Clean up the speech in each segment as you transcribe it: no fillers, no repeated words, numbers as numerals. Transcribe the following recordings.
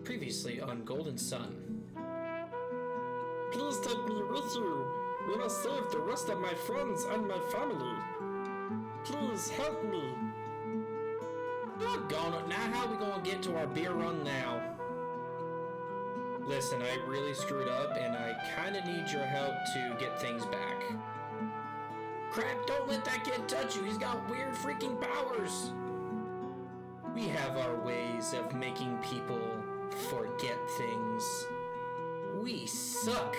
Previously on Golden Sun. Please take me with you. We must save the rest of my friends and my family. Please help me. Doggone it. Now how we gonna get to our beer run now? Listen, I really screwed up and I kinda need your help to get things back. Crap, don't let that kid touch you. He's got weird freaking powers. We have our ways of making people forget things. We suck.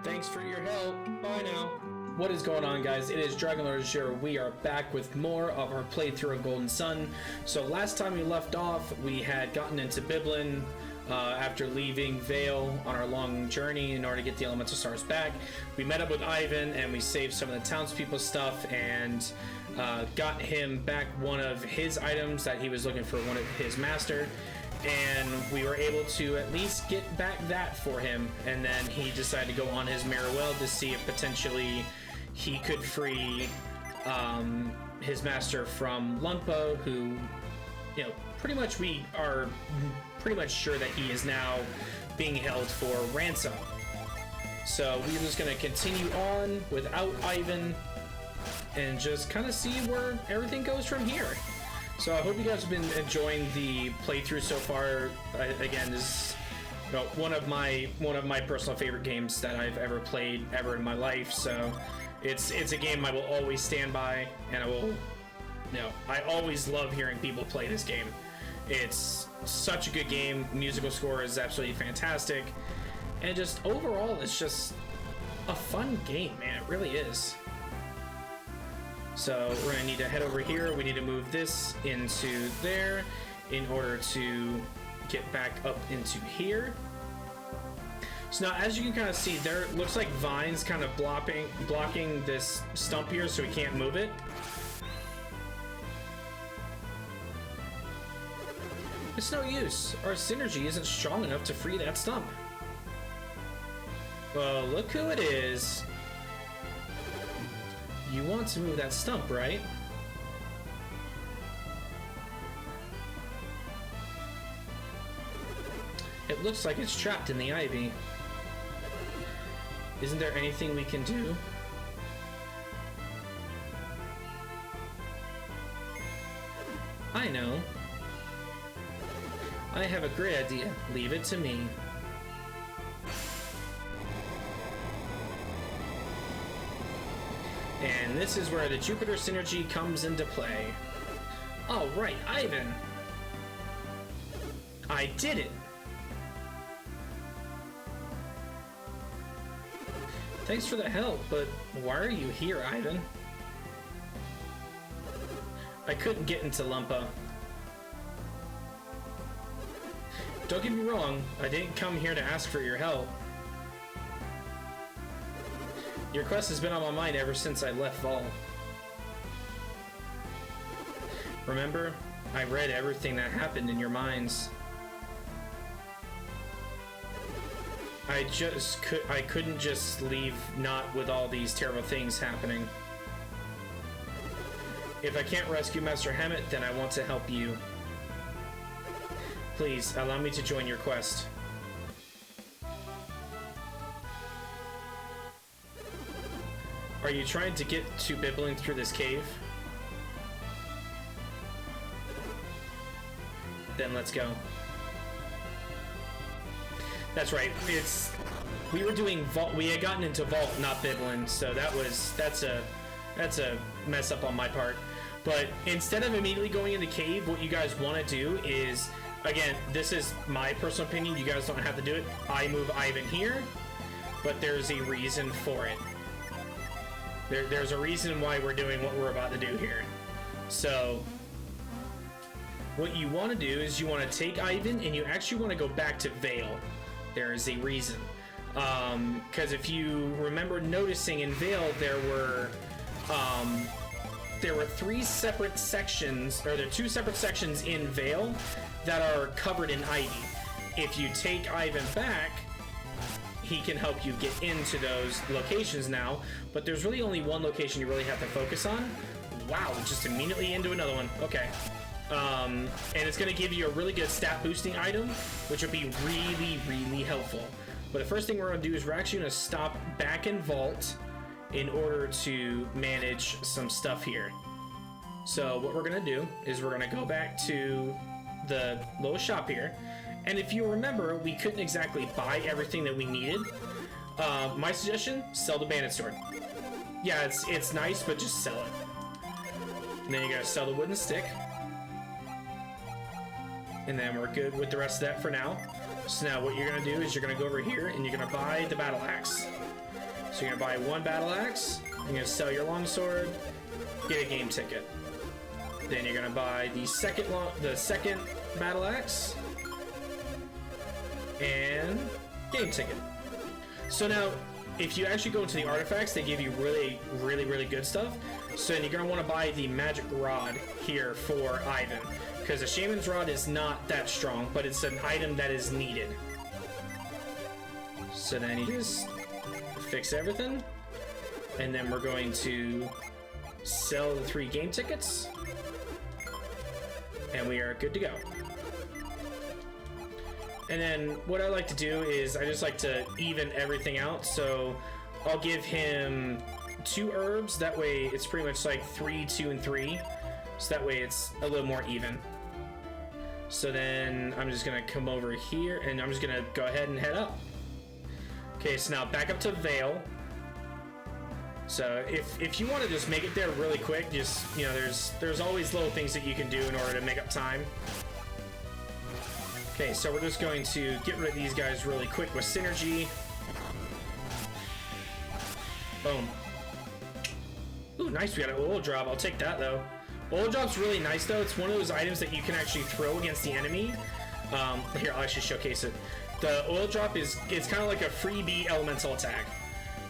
Thanks for your help. Bye now. What is going on, guys? It is DragonLordAzure. We are back with more of our playthrough of Golden Sun. So last time we left off, we had gotten into Biblin after leaving Vale on our long journey in order to get the elemental stars back. We met up with Ivan and we saved some of the townspeople stuff and got him back one of his items that he was looking for, one of his master. And we were able to at least get back that for him, and then he decided to go on his merry will to see if potentially he could free his master from Lumpa, who, you know, pretty much we are pretty much sure that he is now being held for ransom. So we're just going to continue on without Ivan and just kind of see where everything goes from here. So I hope you guys have been enjoying the playthrough so far. Again, this is one of my personal favorite games that I've ever played ever in my life. So it's a game I will always stand by, and I always love hearing people play this game. It's such a good game. Musical score is absolutely fantastic, and just overall, it's just a fun game, man. It really is. So we're going to need to head over here. We need to move this into there in order to get back up into here. So now, as you can kind of see, there looks like vines kind of blocking this stump here, so we can't move it. It's no use. Our synergy isn't strong enough to free that stump. Well, look who it is. You want to move that stump, right? It looks like it's trapped in the ivy. Isn't there anything we can do? I know. I have a great idea. Leave it to me. And this is where the Jupiter synergy comes into play. All right, Ivan. I did it. Thanks for the help, but why are you here, Ivan? I couldn't get into Lumpa. Don't get me wrong, I didn't come here to ask for your help. Your quest has been on my mind ever since I left Vol. Remember, I read everything that happened in your minds. I couldn't just leave not with all these terrible things happening. If I can't rescue Master Hammett, then I want to help you. Please, allow me to join your quest. Are you trying to get to Biblin through this cave? Then let's go. That's right. We were doing Vault. We had gotten into Vault, not Biblin, so that's a mess up on my part. But instead of immediately going in the cave, what you guys want to do is, again, this is my personal opinion. You guys don't have to do it. I move Ivan here, but there's a reason for it. There's a reason why we're doing what we're about to do here. So what you want to do is you want to take Ivan and you actually want to go back to Vale. There is a reason. Because if you remember noticing in Vale, there were three separate sections, or there are two separate sections in Vale that are covered in ivy. If you take Ivan back, he can help you get into those locations now, but there's really only one location you really have to focus on. Wow, just immediately into another one. Okay. and it's going to give you a really good stat boosting item, which would be really, really helpful. But the first thing we're going to do is we're actually going to stop back in Vault in order to manage some stuff here. So what we're going to do is we're going to go back to the little shop here. And if you remember, we couldn't exactly buy everything that we needed. My suggestion, sell the bandit sword. Yeah, it's nice, but just sell it. And then you gotta sell the wooden stick. And then we're good with the rest of that for now. So now what you're gonna do is you're gonna go over here and you're gonna buy the battle axe. So you're gonna buy one battle axe, you're gonna sell your longsword, get a game ticket. Then you're gonna buy the second battle axe and game ticket. So now, if you actually go into the artifacts, they give you really, really, really good stuff. So then you're gonna want to buy the magic rod here for Ivan, because the shaman's rod is not that strong, but it's an item that is needed. So then you just fix everything, and then we're going to sell the 3 game tickets, and we are good to go. And then what I like to do is I just like to even everything out. So I'll give him 2 herbs. That way it's pretty much like 3, 2, and 3. So that way it's a little more even. So then I'm just gonna come over here and I'm just gonna go ahead and head up. Okay, so now back up to Vale. So if you want to just make it there really quick, just, you know, there's always little things that you can do in order to make up time. Okay, so we're just going to get rid of these guys really quick with synergy. Boom. Ooh, nice, we got an oil drop. I'll take that, though. Oil drop's really nice, though. It's one of those items that you can actually throw against the enemy. Here, I'll actually showcase it. The oil drop it's kind of like a freebie elemental attack.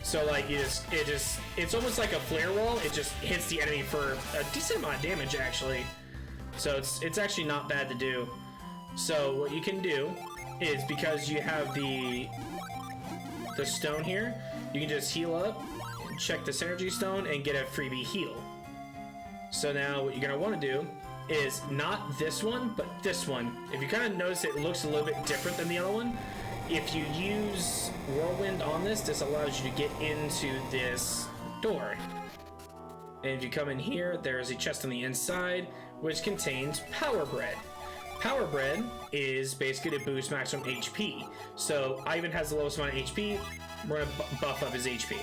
So, like, it's almost like a flare wall. It just hits the enemy for a decent amount of damage, actually. So it's actually not bad to do. So what you can do is, because you have the stone here, you can just heal up, check the synergy stone, and get a freebie heal. So now what you're gonna want to do is not this one, but this one. If you kind of notice it looks a little bit different than the other one, if you use Whirlwind on this allows you to get into this door. And if you come in here, there is a chest on the inside which contains Power Bread. Power Bread is basically to boost maximum HP. So Ivan has the lowest amount of HP. We're gonna buff up his HP.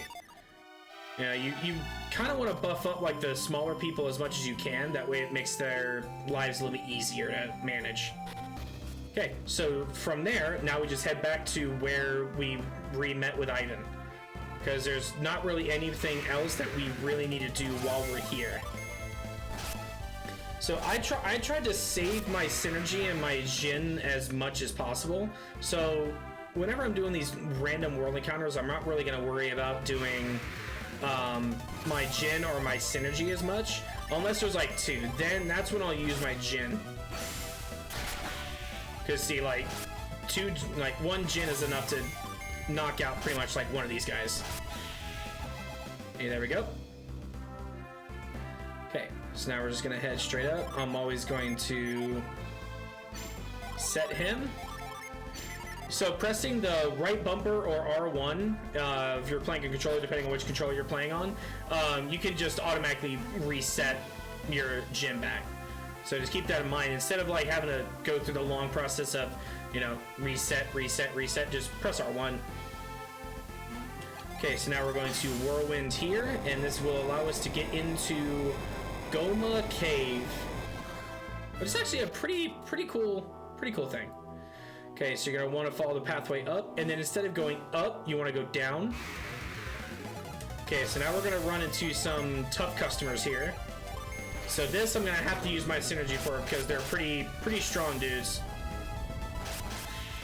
You know, you kind of want to buff up like the smaller people as much as you can. That way it makes their lives a little bit easier to manage. Okay, so from there, now we just head back to where we re-met with Ivan, because there's not really anything else that we really need to do while we're here. So I tried to save my synergy and my Jin as much as possible. So whenever I'm doing these random world encounters, I'm not really going to worry about doing my Jin or my synergy as much, unless there's like 2. Then that's when I'll use my Jin. Because see, like 1 Jin is enough to knock out pretty much like one of these guys. Okay, there we go. Okay, so now we're just gonna head straight up. I'm always going to set him. So pressing the right bumper or R1, if you're playing a controller, depending on which controller you're playing on, you can just automatically reset your Jin back. So just keep that in mind. Instead of like having to go through the long process of, you know, reset, just press R1. Okay, so now we're going to Whirlwind here, and this will allow us to get into Goma Cave. But it's actually a pretty cool thing. Okay, so you're gonna want to follow the pathway up, and then instead of going up, you want to go down. Okay, so now we're gonna run into some tough customers here. So this I'm gonna have to use my synergy for, because they're pretty strong dudes.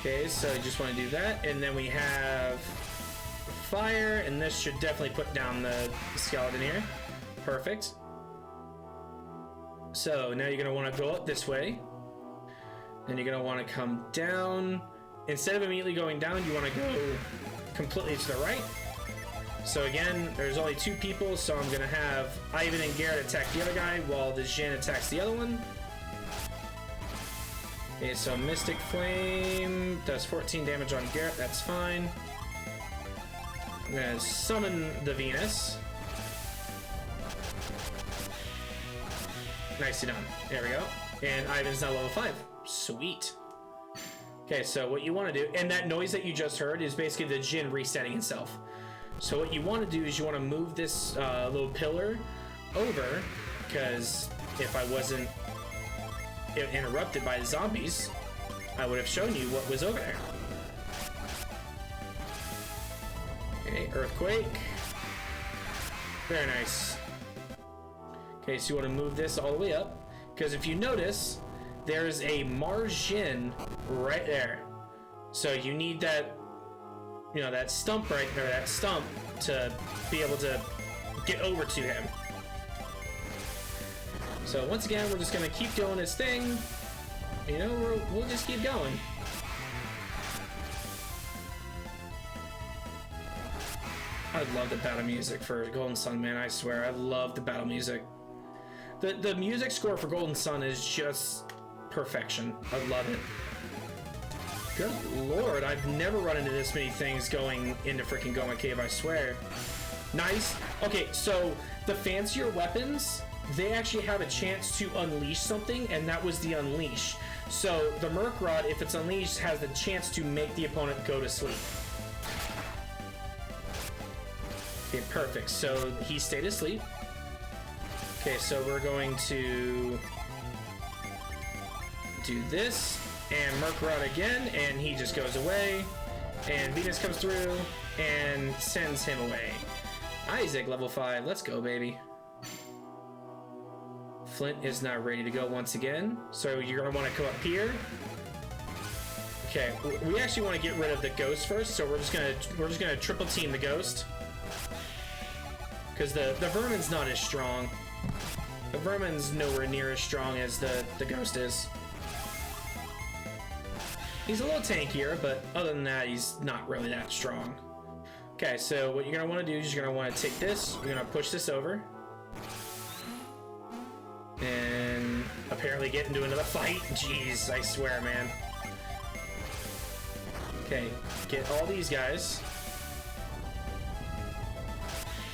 Okay, so you just want to do that, and then we have fire, and this should definitely put down the skeleton here. Perfect. So now you're gonna want to go up this way. Then you're gonna want to come down. Instead of immediately going down, you want to go completely to the right. So again, there's only 2 people, so I'm gonna have Ivan and Garet attack the other guy while the Jin attacks the other one. Okay, so Mystic Flame does 14 damage on Garet. That's fine. I'm gonna summon the Venus. Nicely done. There we go. And Ivan's now level 5. Sweet. Okay, so what you want to do, and that noise that you just heard is basically the Jinn resetting itself. So what you want to do is you want to move this little pillar over, because if I wasn't interrupted by the zombies, I would have shown you what was over there. Okay, Earthquake. Very nice. Okay, so you want to move this all the way up, because if you notice, there's a Mars Jinn right there. So you need that, you know, that stump right there, that stump, to be able to get over to him. So once again, we're just gonna keep doing this thing. You know, we'll just keep going. I love the battle music for Golden Sun, man. I swear, I love the battle music. The music score for Golden Sun is just perfection. I love it. Good lord, I've never run into this many things going into freaking Goma Cave, I swear. Nice. Okay, so the fancier weapons, they actually have a chance to unleash something, and that was the unleash. So the Merc Rod, if it's unleashed, has the chance to make the opponent go to sleep. Okay, perfect. So he stayed asleep. Okay, so we're going to do this, and Merc Rod again, and he just goes away, and Venus comes through and sends him away. Isaac, level 5. Let's go, baby. Flint is not ready to go once again, so you're gonna want to come up here. Okay, we actually want to get rid of the ghost first, so we're just gonna triple team the ghost, because the vermin's not as strong. The vermin's nowhere near as strong as the ghost is. He's a little tankier, but other than that, he's not really that strong. Okay, so what you're gonna want to do is you're gonna want to take this, you're gonna push this over, and apparently get into another fight. Jeez, I swear, man. Okay, get all these guys.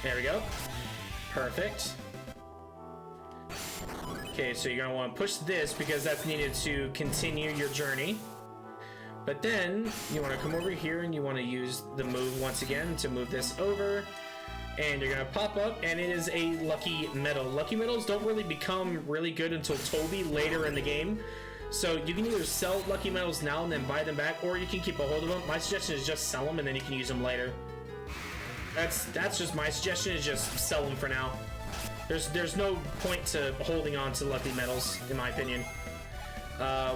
There we go. Perfect. Okay, so you're gonna want to push this because that's needed to continue your journey. But then you want to come over here and you want to use the move once again to move this over. And you're gonna pop up, and it is a lucky medal. Lucky medals don't really become really good until Toby later in the game. So you can either sell lucky medals now and then buy them back, or you can keep a hold of them. My suggestion is just sell them and then you can use them later. That's just my suggestion, is just sell them for now. There's no point to holding on to lucky medals, in my opinion.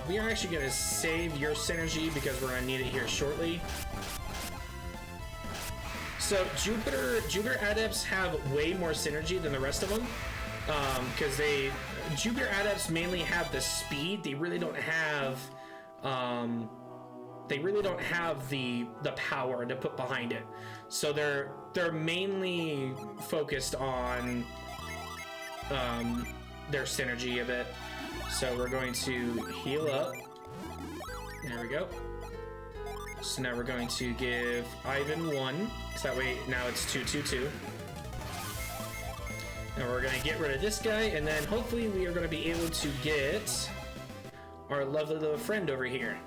We are actually gonna save your synergy because we're gonna need it here shortly. So Jupiter Adepts have way more synergy than the rest of them, because Jupiter Adepts mainly have the speed. They really don't have the power to put behind it. So they're mainly focused on their synergy a bit. So we're going to heal up. There we go. So now we're going to give Ivan 1, so that way now it's 2-2-2. And we're going to get rid of this guy, and then hopefully we are going to be able to get our lovely little friend over here.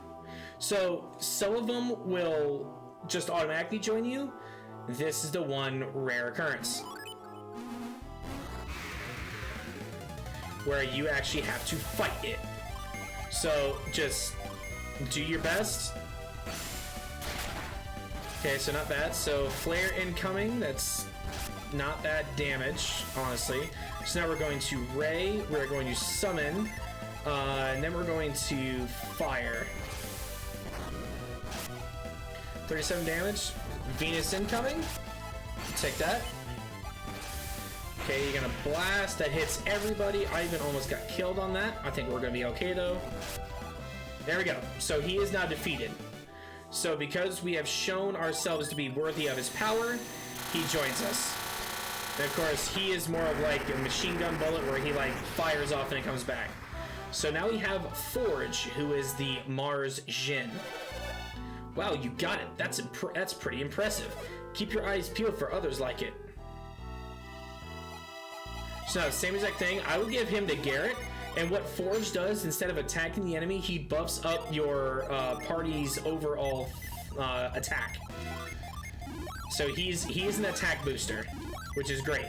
So some of them will just automatically join you. This is the one rare occurrence where you actually have to fight it. So just do your best. Okay, so not bad. So flare incoming, that's not bad damage, honestly. So now we're going to ray, we're going to summon, and then we're going to fire. 37 damage. Venus incoming. Take that. Okay, you're gonna blast. That hits everybody. Ivan almost got killed on that. I think we're gonna be okay though. There we go. So he is now defeated. So because we have shown ourselves to be worthy of his power, he joins us. And of course, he is more of like a machine gun bullet where he like fires off and it comes back. So now we have Forge, who is the Mars Jin. Wow, you got it. That's pretty impressive. Keep your eyes peeled for others like it. So same exact thing. I would give him to Garet. And what Forge does, instead of attacking the enemy, he buffs up your party's overall attack. So he's an attack booster, which is great.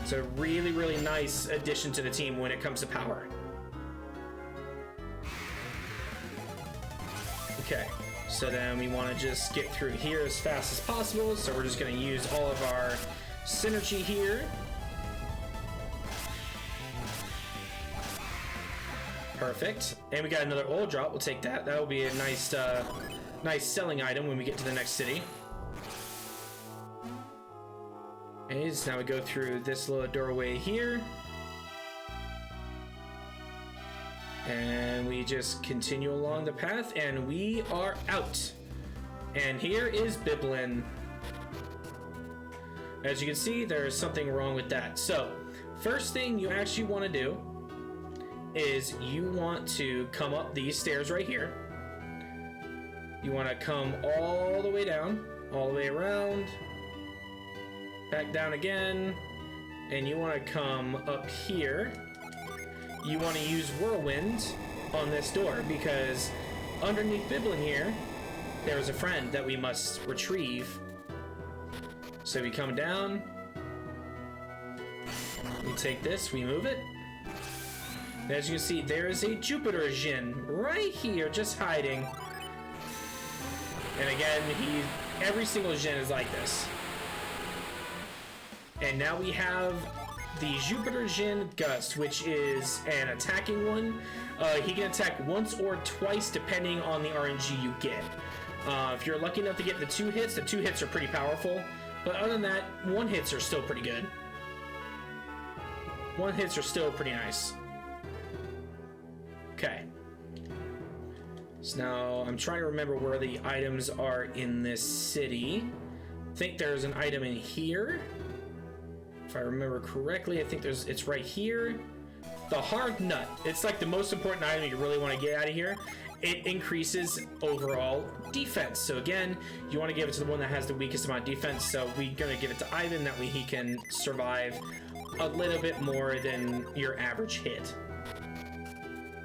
It's a really, really nice addition to the team when it comes to power. Okay, so then we want to just get through here as fast as possible. So we're just going to use all of our synergy here. Perfect. And we got another oil drop. We'll take that. That'll be a nice, nice selling item when we get to the next city. Okay, so now we go through this little doorway here. And we just continue along the path, and we are out. And here is Biblin. As you can see, there's something wrong with that. So, first thing you actually want to do is you want to come up these stairs right here. You want to come all the way down, all the way around, back down again, and you want to come up here. You want to use Whirlwind on this door because underneath Biblin here, there is a friend that we must retrieve. So we come down, we take this, we move it. As you can see, there is a Jupiter Jin right here, just hiding. And again, every single Jin is like this. And now we have the Jupiter Jin Gust, which is an attacking one. He can attack once or twice depending on the RNG you get. If you're lucky enough to get the 2 hits are pretty powerful. But other than that, 1 hits are still pretty good. 1 hits are still pretty nice. Okay. So now I'm trying to remember where the items are in this city. I think there's an item in here. If I remember correctly, I think it's right here. The hard nut. It's like the most important item you really want to get out of here. It increases overall defense. So again, you want to give it to the one that has the weakest amount of defense. So we're going to give it to Ivan. That way he can survive a little bit more than your average hit.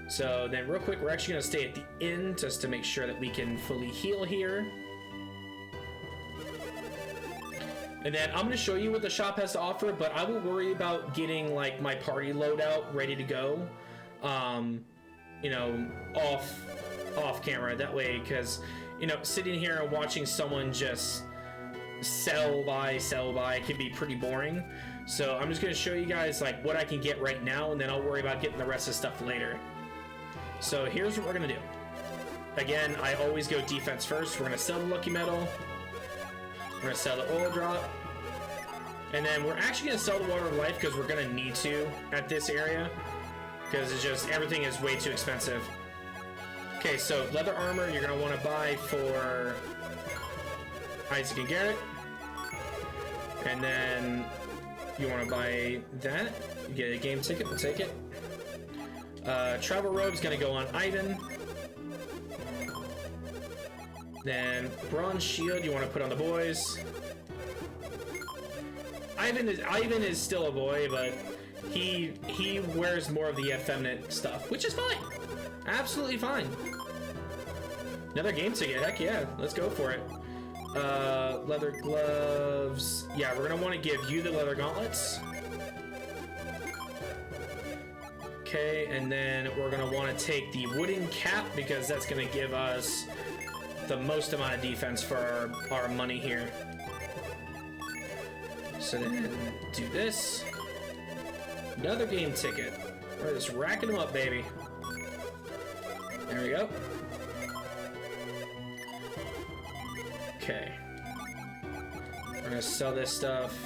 So then real quick, we're actually going to stay at the inn just to make sure that we can fully heal here. And then I'm going to show you what the shop has to offer, but I will worry about getting like my party loadout ready to go, you know, off camera. That way, because, you know, sitting here and watching someone just sell by can be pretty boring. So I'm just going to show you guys like what I can get right now, and then I'll worry about getting the rest of the stuff later. So here's what we're going to do. Again, I always go defense first. We're going to sell the lucky medal. We're going to sell the oil drop. And then we're actually going to sell the water of life because we're going to need to at this area. Because it's just, everything is way too expensive. Okay, so leather armor you're going to want to buy for Isaac and Garet. And then you want to buy that. You get a game ticket, we'll take it. Travel robe's going to go on Ivan. Then bronze shield you want to put on the boys. Ivan is still a boy, but he wears more of the effeminate stuff, which is fine. Absolutely fine. Another game ticket, heck yeah, let's go for it. Leather gloves. Yeah, we're gonna want to give you the leather gauntlets. Okay, and then we're gonna want to take the wooden cap because that's gonna give us the most amount of defense for our money here. So then do this. Another game ticket. We're just racking them up, baby. There we go. Okay. We're gonna sell this stuff.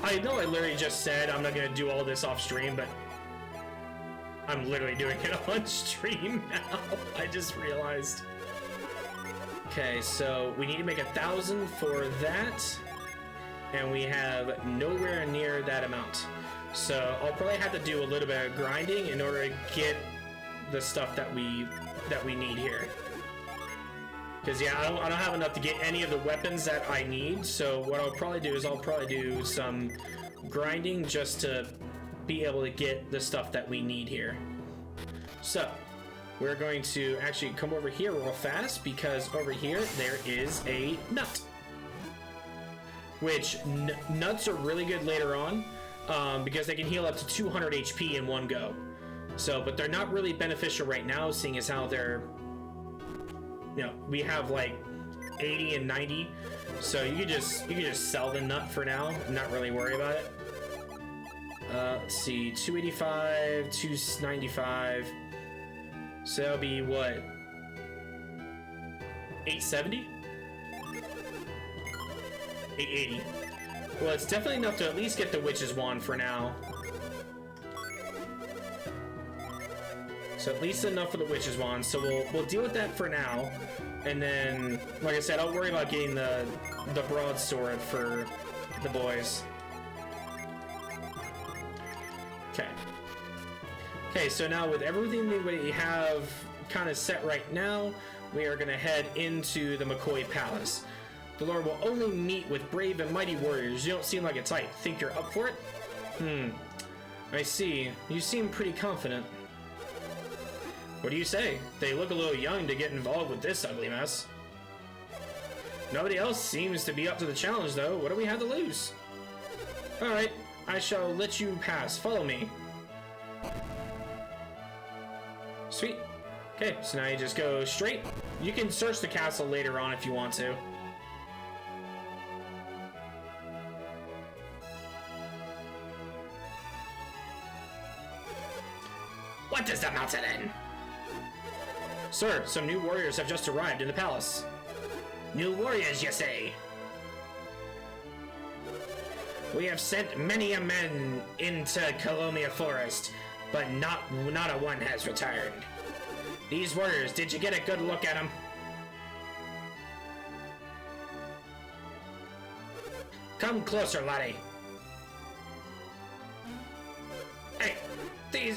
I know I literally just said I'm not gonna do all this off stream, but I'm literally doing it on stream now. I just realized. Okay, so we need to make 1,000 for that, and we have nowhere near that amount. So I'll probably have to do a little bit of grinding in order to get the stuff that we need here. Because yeah, I don't have enough to get any of the weapons that I need. So what I'll probably do is I'll probably do some grinding just to be able to get the stuff that we need here. So we're going to actually come over here real fast, because over here there is a nut. Which nuts are really good later on, because they can heal up to 200 HP in one go. So, but they're not really beneficial right now, seeing as how they're, you know, we have like 80 and 90. So you could just sell the nut for now and not really worry about it. Let's see, 285, 295. So that'll be what? 870? 880. Well, it's definitely enough to at least get the Witch's Wand for now. So at least enough for the Witch's Wand. So we'll deal with that for now. And then, like I said, I'll worry about getting the broadsword for the boys. Okay. Okay, so now with everything that we have kind of set right now, we are going to head into the McCoy Palace. The Lord will only meet with brave and mighty warriors. You don't seem like a type. Think you're up for it? I see. You seem pretty confident. What do you say? They look a little young to get involved with this ugly mess. Nobody else seems to be up to the challenge, though. What do we have to lose? Alright, I shall let you pass. Follow me. Sweet. Okay, so now you just go straight. You can search the castle later on if you want to. What does the mountain in? Sir, some new warriors have just arrived in the palace. New warriors, you say? We have sent many a men into Colomia Forest, but not a one has returned. These warriors, did you get a good look at them? Come closer, laddie. Hey,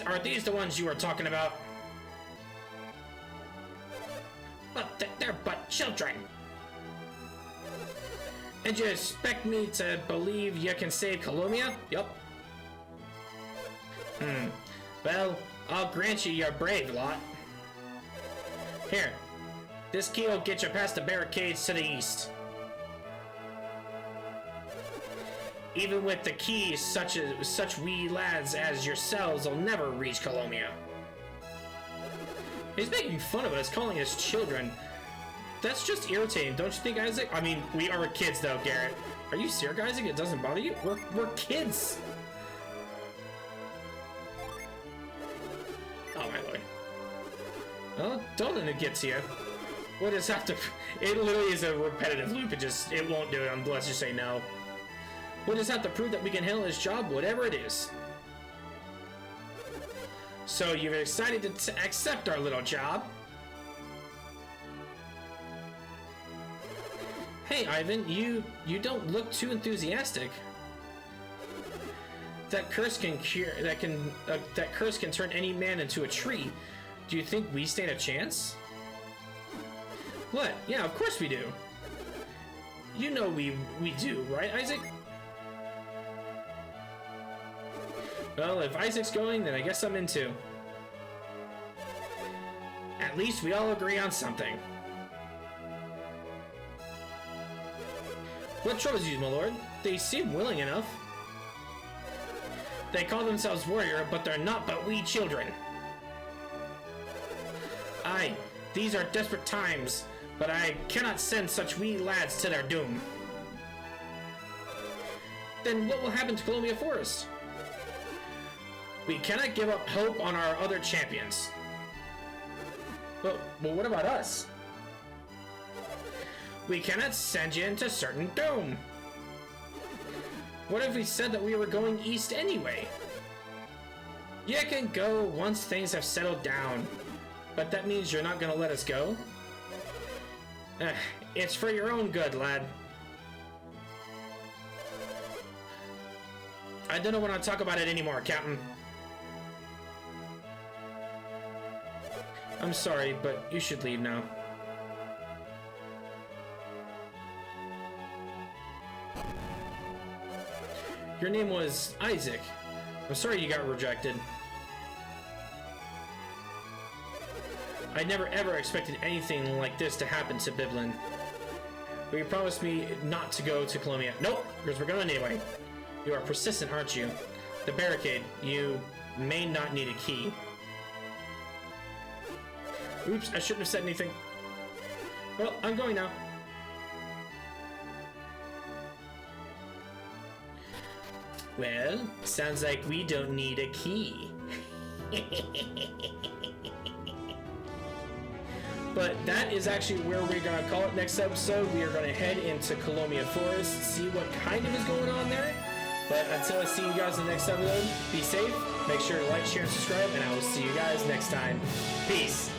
are these the ones you were talking about? But they're but children. And you expect me to believe you can save Colomia? Yup. Well, I'll grant you you're brave, lot. Here, this key will get you past the barricades to the east. Even with the keys, such wee lads as yourselves will never reach Colomia. He's making fun of us, calling us children. That's just irritating, don't you think, Isaac? I mean, we are kids, though, Garrett. Are you serious, Isaac? It doesn't bother you? We're kids. Oh my lord. Well, don't let it get to you. We'll just have to. It literally is a repetitive loop. It won't do it unless you say no. We'll just have to prove that we can handle this job, whatever it is. So you've decided to accept our little job. Hey, Ivan, you don't look too enthusiastic. That curse can that curse can turn any man into a tree. Do you think we stand a chance? What? Yeah, of course we do. You know we do, right, Isaac? Well, if Isaac's going, then I guess I'm in too. At least we all agree on something. What troubles you, my lord? They seem willing enough. They call themselves warrior, but they're not but wee children. Aye, these are desperate times, but I cannot send such wee lads to their doom. Then what will happen to Colomia Forest? We cannot give up hope on our other champions. Well, what about us? We cannot send you into certain doom. What if we said that we were going east anyway? You can go once things have settled down, but that means you're not gonna let us go? It's for your own good, lad. I don't want to talk about it anymore, Captain. I'm sorry, but you should leave now. Your name was Isaac. I'm sorry you got rejected. I never ever expected anything like this to happen to Biblin. But you promised me not to go to Colombia. Nope, because we're going anyway. You are persistent, aren't you? The barricade. You may not need a key. Oops, I shouldn't have said anything. Well, I'm going now. Well, sounds like we don't need a key. But that is actually where we're going to call it next episode. We are going to head into Colombia Forest, see what kind of is going on there. But until I see you guys in the next episode, be safe, make sure to like, share, and subscribe, and I will see you guys next time. Peace!